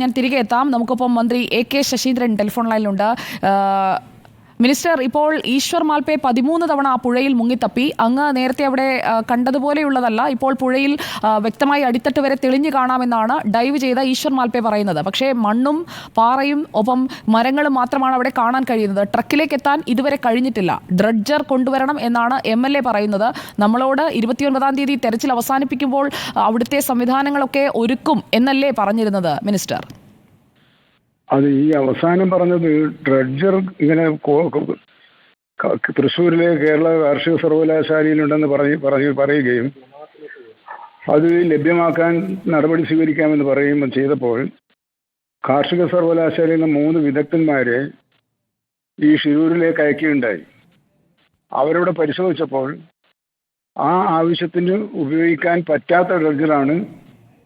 ഞാൻ തിരികെ എത്താം. നമുക്കൊപ്പം മന്ത്രി എ.കെ. ശശീന്ദ്രൻ ടെലിഫോൺ ലൈനിലുണ്ട്. മിനിസ്റ്റർ, ഇപ്പോൾ ഈശ്വർ മാൽപെ 13 തവണ ആ പുഴയിൽ മുങ്ങിത്തപ്പി. അങ്ങ് നേരത്തെ അവിടെ കണ്ടതുപോലെയുള്ളതല്ല. ഇപ്പോൾ പുഴയിൽ വ്യക്തമായി അടിത്തട്ട് വരെ തെളിഞ്ഞു കാണാമെന്നാണ് ഡൈവ് ചെയ്ത ഈശ്വർ മാൽപെ പറയുന്നത്. പക്ഷേ മണ്ണും പാറയും ഒപ്പം മരങ്ങളും മാത്രമാണ് അവിടെ കാണാൻ കഴിയുന്നത്. ട്രക്കിലേക്ക് എത്താൻ ഇതുവരെ കഴിഞ്ഞിട്ടില്ല. ഡ്രഡ്ജർ കൊണ്ടുവരണം എന്നാണ് MLA പറയുന്നത്. നമ്മളോട് 29-ാം തീയതി തെരച്ചിൽ അവസാനിപ്പിക്കുമ്പോൾ അവിടുത്തെ സംവിധാനങ്ങളൊക്കെ ഒരുക്കും എന്നല്ലേ പറഞ്ഞിരുന്നത് മിനിസ്റ്റർ? അത് ഈ അവസാനം പറഞ്ഞത് ഡ്രഡ്ജർ ഇങ്ങനെ തൃശ്ശൂരിലെ കേരള കാർഷിക സർവകലാശാലയിലുണ്ടെന്ന് പറയുകയും അത് ലഭ്യമാക്കാൻ നടപടി സ്വീകരിക്കാമെന്ന് പറയുമ്പോൾ ചെയ്തപ്പോൾ കാർഷിക സർവകലാശാലയിൽ നിന്ന് 3 വിദഗ്ധന്മാരെ ഈ ഷിരൂരിലേക്ക് അയക്കുകയുണ്ടായി. അവരോട് പരിശോധിച്ചപ്പോൾ ആ ആവശ്യത്തിന് ഉപയോഗിക്കാൻ പറ്റാത്ത ഡ്രഡ്ജറാണ്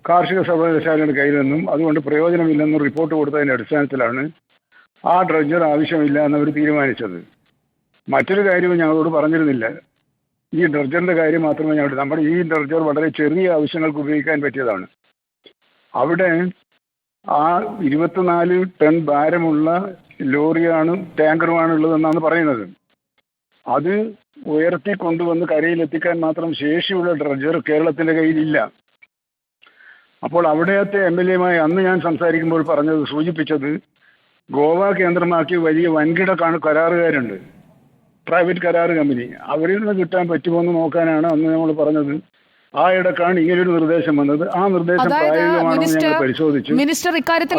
കാർഷിക സർവകലാശാലയുടെ കയ്യിൽ നിന്നും, അതുകൊണ്ട് പ്രയോജനമില്ലെന്നും റിപ്പോർട്ട് കൊടുത്തതിൻ്റെ അടിസ്ഥാനത്തിലാണ് ആ ഡ്രഡ്ജർ ആവശ്യമില്ല എന്നവർ തീരുമാനിച്ചത്. മറ്റൊരു കാര്യവും ഞങ്ങളോട് പറഞ്ഞിരുന്നില്ല. ഈ ഡ്രഡ്ജറിൻ്റെ കാര്യം മാത്രമേ നമ്മുടെ ഈ ഡ്രഡ്ജർ വളരെ ചെറിയ ആവശ്യങ്ങൾക്ക് ഉപയോഗിക്കാൻ പറ്റിയതാണ്. അവിടെ ആ 24 ടൺ ഭാരമുള്ള ലോറിയാണ് ടാങ്കറുമാണ് ഉള്ളതെന്നാണ് പറയുന്നത്. അത് ഉയർത്തി കൊണ്ടുവന്ന് കരയിലെത്തിക്കാൻ മാത്രം ശേഷിയുള്ള ഡ്രഡ്ജർ കേരളത്തിൻ്റെ കയ്യിലില്ല. അപ്പോൾ അവിടത്തെ MLA-യുമായി അന്ന് ഞാൻ സംസാരിക്കുമ്പോൾ സൂചിപ്പിച്ചത് ഗോവ കേന്ദ്രമാക്കി വലിയ വൻകിട കരാറുകാരുണ്ട്, പ്രൈവറ്റ് കരാറ് കമ്പനി. അവരിൽ നിന്ന് കിട്ടാൻ പറ്റുമോ എന്ന് നോക്കാനാണ് അന്ന് നമ്മൾ പറഞ്ഞത്. ആ ഇടക്കാണ് ഇങ്ങനൊരു നിർദ്ദേശം വന്നത്. ആ നിർദ്ദേശം പ്രായോഗികമാണെന്ന് ഞങ്ങൾ പരിശോധിച്ചു.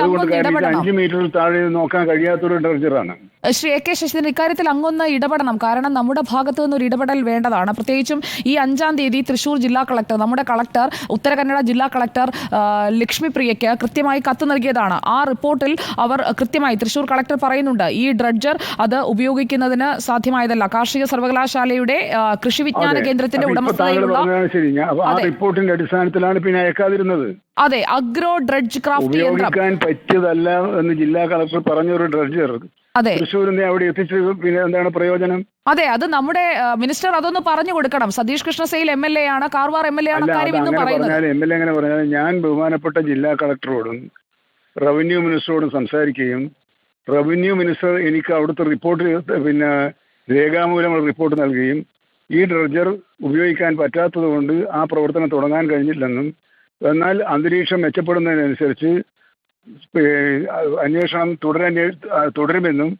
അതുകൊണ്ട് 5 മീറ്ററിൽ താഴെ നോക്കാൻ കഴിയാത്തൊരു ഡ്രഡ്ജറാണ്. ശ്രീ എ.കെ. ശശീന്ദ്രൻ, ഇക്കാര്യത്തിൽ അങ്ങൊന്ന് ഇടപെടണം. കാരണം നമ്മുടെ ഭാഗത്തു നിന്നൊരു ഇടപെടൽ വേണ്ടതാണ്. പ്രത്യേകിച്ചും ഈ 5-ാം തീയതി തൃശ്ശൂർ ജില്ലാ കളക്ടർ, നമ്മുടെ കളക്ടർ, ഉത്തര കന്നഡ ജില്ലാ കളക്ടർ ലക്ഷ്മി പ്രിയയ്ക്ക് കൃത്യമായി കത്ത് നൽകിയതാണ്. ആ റിപ്പോർട്ടിൽ അവർ കൃത്യമായി തൃശ്ശൂർ കളക്ടർ പറയുന്നുണ്ട്, ഈ ഡ്രഡ്ജർ അത് ഉപയോഗിക്കുന്നതിന് സാധ്യമായതല്ല. കാർഷിക സർവകലാശാലയുടെ കൃഷി വിജ്ഞാന കേന്ദ്രത്തിന്റെ ഉടമസ്ഥതയിലുള്ള റിപ്പോർട്ടിന്റെ അടിസ്ഥാനത്തിലാണ് പിന്നെ അയക്കാതിരുന്നത്. അതെ, അഗ്രോ ഡ്രഡ്ജ് ക്രാഫ്റ്റ് ഉപയോഗിക്കാൻ പറ്റിയതല്ല എന്ന് ജില്ലാ കളക്ടർ പറഞ്ഞൊരു ഡ്രഡ്ജർ തൃശ്ശൂരിനെ അവിടെ എത്തിച്ച് പിന്നെ എന്താണ് പ്രയോജനം? അതെ, അത് നമ്മുടെ മിനിസ്റ്റർ അതൊന്ന് പറഞ്ഞു കൊടുക്കണം. സതീഷ് കൃഷ്ണസേയിൽ MLA ആണ്, കാർവാർ MLA ആണ് കാര്യം എന്ന് പറയുന്നത്. MLA എങ്ങനെ പറഞ്ഞാൽ ഞാൻ ബഹുമാനപ്പെട്ട ജില്ലാ കളക്ടറോടും റവന്യൂ മിനിസ്റ്ററോടും സംസാരിക്കുകയും റവന്യൂ മിനിസ്റ്റർ എനിക്ക് അവിടുത്തെ റിപ്പോർട്ട് പിന്നെ രേഖാമൂലം റിപ്പോർട്ട് നൽകുകയും ഈ ഡ്രഡ്ജർ ഉപയോഗിക്കാൻ പറ്റാത്തത് കൊണ്ട് ആ പ്രവർത്തനം തുടങ്ങാൻ കഴിഞ്ഞില്ലെന്നും, എന്നാൽ അന്തരീക്ഷം മെച്ചപ്പെടുന്നതിനനുസരിച്ച് അന്വേഷണം തുടരുമെന്നും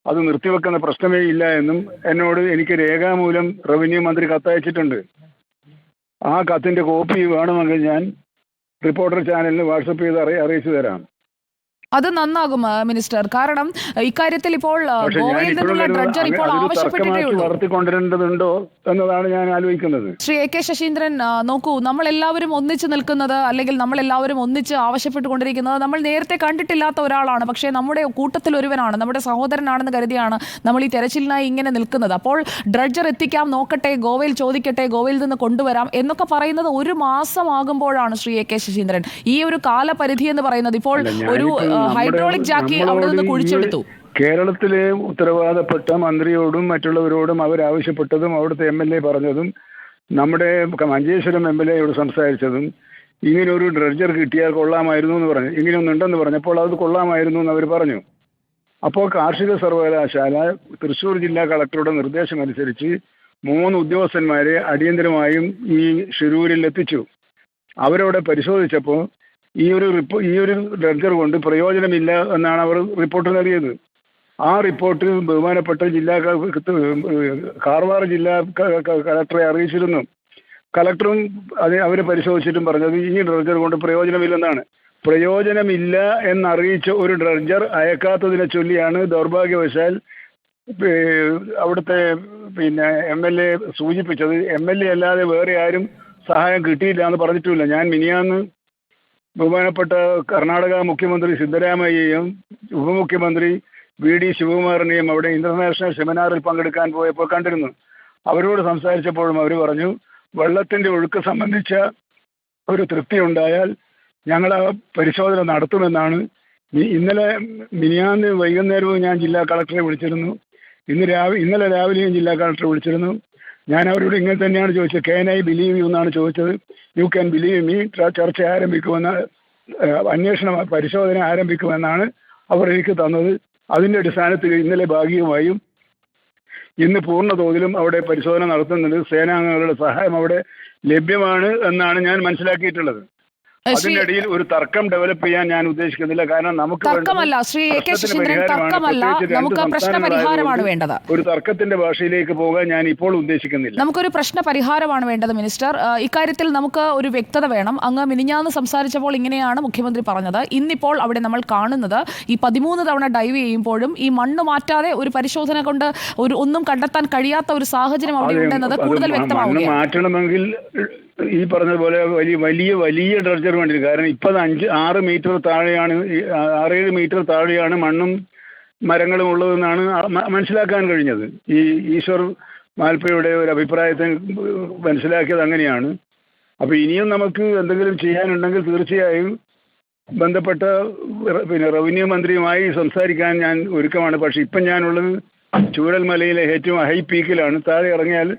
അത് നിർത്തിവെക്കുന്ന പ്രശ്നമേ ഇല്ല എന്നും എനിക്ക് രേഖാമൂലം റവന്യൂ മന്ത്രി കത്തയച്ചിട്ടുണ്ട്. ആ കത്തിൻ്റെ കോപ്പി വേണമെങ്കിൽ ഞാൻ റിപ്പോർട്ടർ ചാനലിന് വാട്സപ്പ് ചെയ്ത് അറിയിച്ചു തരാം. അത് നന്നാകും മിനിസ്റ്റർ. കാരണം ഇക്കാര്യത്തിൽ ഇപ്പോൾ ഗോവയിൽ നിന്നുള്ള ഡ്രഡ്ജർ ഇപ്പോൾ ആവശ്യപ്പെട്ടിട്ടേ ഉള്ളൂ. വളർത്തിക്കൊണ്ടിരേണ്ടതുണ്ടോ എന്നതാണ് ഞാൻ ആലോചിക്കുന്നത്. ശ്രീ എ.കെ. ശശീന്ദ്രൻ, നോക്കൂ, നമ്മളെല്ലാവരും ഒന്നിച്ച് നിൽക്കുന്നത്, അല്ലെങ്കിൽ നമ്മളെല്ലാവരും ഒന്നിച്ച് ആവശ്യപ്പെട്ടുകൊണ്ടിരിക്കുന്നത് നമ്മൾ നേരത്തെ കണ്ടിട്ടില്ലാത്ത ഒരാളാണ്. പക്ഷേ നമ്മുടെ കൂട്ടത്തിൽ ഒരുവനാണ്, നമ്മുടെ സഹോദരനാണെന്ന് കരുതിയാണ് നമ്മൾ ഈ തെരച്ചിലിനായി ഇങ്ങനെ നിൽക്കുന്നത്. അപ്പോൾ ഡ്രഡ്ജർ എത്തിക്കാം, നോക്കട്ടെ, ഗോവയിൽ ചോദിക്കട്ടെ, ഗോവയിൽ നിന്ന് കൊണ്ടുവരാം എന്നൊക്കെ പറയുന്നത് 1 മാസമാകുമ്പോഴാണ് ശ്രീ എ.കെ. ശശീന്ദ്രൻ. ഈ ഒരു കാലപരിധി എന്ന് പറയുന്നത് ഇപ്പോൾ ഒരു ഹൈഡ്രോളിക് ജാക്കി അവിടെ നിന്ന് കുഴിച്ചെടുത്തു. കേരളത്തിലെ ഉത്തരവാദപ്പെട്ട മന്ത്രിയോടും മറ്റുള്ളവരോടും അവരാവശ്യപ്പെട്ടതും അവിടുത്തെ MLA പറഞ്ഞതും നമ്മുടെ മഞ്ചേശ്വരം MLA-യോട് സംസാരിച്ചതും ഇങ്ങനൊരു ഡ്രഡ്ജർ കിട്ടിയാൽ കൊള്ളാമായിരുന്നു എന്ന് പറഞ്ഞു. ഇങ്ങനെയൊന്നുണ്ടെന്ന് പറഞ്ഞപ്പോൾ അത് കൊള്ളാമായിരുന്നു എന്ന് അവർ പറഞ്ഞു. അപ്പോൾ കാർഷിക സർവകലാശാല തൃശ്ശൂർ ജില്ലാ കളക്ടറുടെ നിർദ്ദേശമനുസരിച്ച് 3 ഉദ്യോഗസ്ഥന്മാരെ അടിയന്തരമായും ഈ ഷിരൂരിൽ എത്തിച്ചു. അവരവിടെ പരിശോധിച്ചപ്പോൾ ഈ ഒരു ഡ്രഡ്ജർ കൊണ്ട് പ്രയോജനമില്ല എന്നാണ് അവർ റിപ്പോർട്ട് നൽകിയത്. ആ റിപ്പോർട്ട് ബഹുമാനപ്പെട്ട കാർവാർ ജില്ലാ കളക്ടറെ അറിയിച്ചിരുന്നു. കളക്ടറും അവരെ പരിശോധിച്ചിട്ടും പറഞ്ഞത് ഈ ഡ്രഡ്ജർ കൊണ്ട് പ്രയോജനമില്ലെന്നാണ്. പ്രയോജനമില്ല എന്നറിയിച്ച ഒരു ഡ്രഡ്ജർ അയക്കാത്തതിനെ ചൊല്ലിയാണ് ദൗർഭാഗ്യവശാൽ അവിടുത്തെ MLA സൂചിപ്പിച്ചത്. MLA അല്ലാതെ വേറെ ആരും സഹായം കിട്ടിയില്ല എന്ന് പറഞ്ഞിട്ടുമില്ല. ഞാൻ മിനിയാന്ന് ബഹുമാനപ്പെട്ട കർണാടക മുഖ്യമന്ത്രി സിദ്ധരാമയ്യയും ഉപമുഖ്യമന്ത്രി VD ശിവകുമാറിനെയും അവിടെ ഇന്റർനാഷണൽ സെമിനാറിൽ പങ്കെടുക്കാൻ പോയപ്പോൾ കണ്ടിരുന്നു. അവരോട് സംസാരിച്ചപ്പോഴും അവർ പറഞ്ഞു, വെള്ളത്തിൻ്റെ ഒഴുക്ക് സംബന്ധിച്ച ഒരു തൃപ്തി ഉണ്ടായാൽ ഞങ്ങൾ ആ പരിശോധന നടത്തുമെന്നാണ്. മിനിയാന്ന് വൈകുന്നേരവും ഞാൻ ജില്ലാ കളക്ടറെ വിളിച്ചിരുന്നു. ഇന്നലെ രാവിലെയും ജില്ലാ കളക്ടറെ വിളിച്ചിരുന്നു. ഞാൻ അവരോട് ഇങ്ങനെ തന്നെയാണ് ചോദിച്ചത്. ക്യാൻ ഐ ബിലീവ് യു എന്നാണ് ചോദിച്ചത്. യു ക്യാൻ ബിലീവ് മീ, ചർച്ച ആരംഭിക്കുമെന്ന് അന്വേഷണ പരിശോധന ആരംഭിക്കുമെന്നാണ് അവർ എനിക്ക് തന്നത്. അതിൻ്റെ അടിസ്ഥാനത്തിൽ ഇന്നലെ ഭാഗികമായും ഇന്ന് പൂർണ്ണ തോതിലും അവിടെ പരിശോധന നടത്തുന്നുണ്ട്. സേനാംഗങ്ങളുടെ സഹായം അവിടെ ലഭ്യമാണ് എന്നാണ് ഞാൻ മനസ്സിലാക്കിയിട്ടുള്ളത്. അതിനിടയിൽ ഒരു തർക്കം ഡെവലപ്പ് ചെയ്യാൻ ഞാൻ ഉദ്ദേശിക്കുന്നില്ല. കാരണം നമുക്ക് തർക്കമല്ല ശ്രീ എ കെ ശശീന്ദ്രൻ, തർക്കമല്ല, നമുക്ക് പ്രശ്ന പരിഹാരമാണ് വേണ്ടത്. ഒരു തർക്കത്തിന്റെ ഭാഷയിലേക്ക് പോകാൻ ഞാൻ ഇപ്പോൾ ഉദ്ദേശിക്കുന്നില്ല. നമുക്കൊരു പ്രശ്ന പരിഹാരമാണ് വേണ്ടത് മിനിസ്റ്റർ. ഇക്കാര്യത്തിൽ നമുക്ക് ഒരു വ്യക്തത വേണം. അങ്ങ് മിനിഞ്ഞാന്ന് സംസാരിച്ചപ്പോൾ ഇങ്ങനെയാണ് മുഖ്യമന്ത്രി പറഞ്ഞത്. ഇന്നിപ്പോൾ അവിടെ നമ്മൾ കാണുന്നത് ഈ 13 തവണ ഡൈവ് ചെയ്യുമ്പോഴും ഈ മണ്ണ് മാറ്റാതെ ഒരു പരിശോധന കൊണ്ട് ഒന്നും കണ്ടെത്താൻ കഴിയാത്ത ഒരു സാഹചര്യം അവിടെ ഉണ്ടെന്നത് കൂടുതൽ വ്യക്തമാവുകയാണ്. മാറ്റണമെങ്കിൽ ഈ പറഞ്ഞതുപോലെ വലിയ ഡ്രഡ്ജർ വേണ്ടി വരും. കാരണം ഇപ്പം 6 മീറ്റർ താഴെയാണ്, 6-7 മീറ്റർ താഴെയാണ് മണ്ണും മരങ്ങളും ഉള്ളതെന്നാണ് മനസ്സിലാക്കാൻ കഴിഞ്ഞത്. ഈ ഈശ്വർ മാൽപ്പയുടെ ഒരു അഭിപ്രായത്തെ മനസ്സിലാക്കിയത് അങ്ങനെയാണ്. അപ്പോൾ ഇനിയും നമുക്ക് എന്തെങ്കിലും ചെയ്യാനുണ്ടെങ്കിൽ തീർച്ചയായും ബന്ധപ്പെട്ട റവന്യൂ മന്ത്രിയുമായി സംസാരിക്കാൻ ഞാൻ ഒരുക്കമാണ്. പക്ഷെ ഇപ്പം ഞാനുള്ളത് ചൂരൽമലയിലെ ഏറ്റവും ഹൈ പീക്കിലാണ്. താഴെ ഇറങ്ങിയാൽ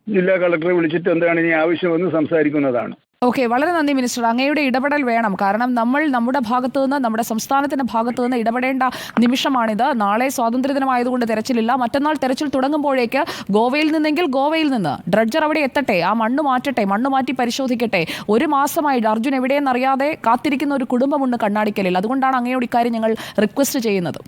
ജില്ലാ കളക്ടറെ വിളിച്ചിട്ട് എന്താണ് ഇനി ആവശ്യമെന്ന് സംസാരിക്കുന്നതാണ്. ഓക്കെ, വളരെ നന്ദി മിനിസ്റ്റർ. അങ്ങയുടെ ഇടപെടൽ വേണം. കാരണം നമ്മൾ നമ്മുടെ ഭാഗത്തു നിന്ന്, നമ്മുടെ സംസ്ഥാനത്തിന്റെ ഭാഗത്തു നിന്ന് ഇടപെടേണ്ട നിമിഷമാണിത്. നാളെ സ്വാതന്ത്ര്യദിനമായതുകൊണ്ട് തെരച്ചിലില്ല. മറ്റന്നാൾ തെരച്ചിൽ തുടങ്ങുമ്പോഴേക്ക് ഗോവയിൽ നിന്നെങ്കിൽ ഗോവയിൽ നിന്ന് ഡ്രഡ്ജർ അവിടെ എത്തട്ടെ, ആ മണ്ണ് മാറ്റട്ടെ, മണ്ണ് മാറ്റി പരിശോധിക്കട്ടെ. 1 മാസമായി അർജുൻ എവിടെയെന്നറിയാതെ കാത്തിരിക്കുന്ന ഒരു കുടുംബമുണ്ട് കണ്ണാടിക്കലിൽ. അതുകൊണ്ടാണ് അങ്ങയോട് ഇക്കാര്യം ഞങ്ങൾ റിക്വസ്റ്റ് ചെയ്യുന്നത്.